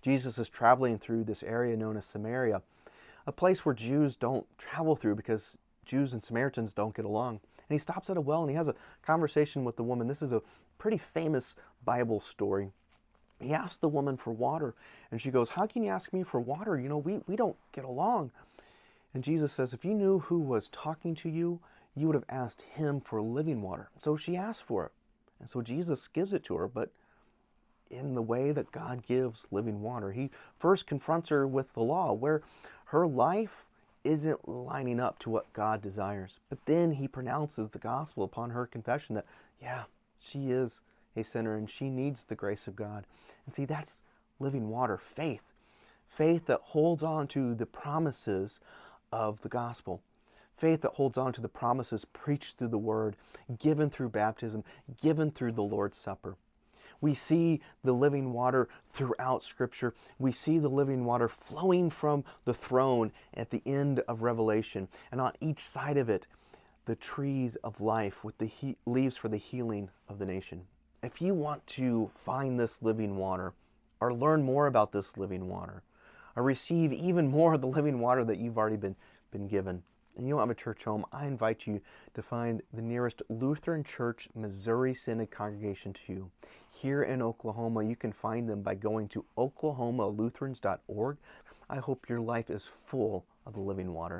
Jesus is traveling through this area known as Samaria, a place where Jews don't travel through because Jews and Samaritans don't get along. And he stops at a well and he has a conversation with the woman. This is a pretty famous Bible story. He asks the woman for water, and she goes, "How can you ask me for water? You know, we don't get along." And Jesus says, "If you knew who was talking to you, you would have asked him for living water." So she asked for it. And so Jesus gives it to her, but in the way that God gives living water. He first confronts her with the law, where her life isn't lining up to what God desires. But then he pronounces the gospel upon her confession that, yeah, she is a sinner and she needs the grace of God. And see, that's living water, faith. Faith that holds on to the promises of the gospel. Faith that holds on to the promises preached through the word, given through baptism, given through the Lord's Supper. We see the living water throughout Scripture. We see the living water flowing from the throne at the end of Revelation. And on each side of it, the trees of life with the leaves for the healing of the nation. If you want to find this living water, or learn more about this living water, or receive even more of the living water that you've already been given, and you don't have a church home, I invite you to find the nearest Lutheran Church Missouri Synod congregation to you. Here in Oklahoma, you can find them by going to oklahomalutherans.org. I hope your life is full of the living water.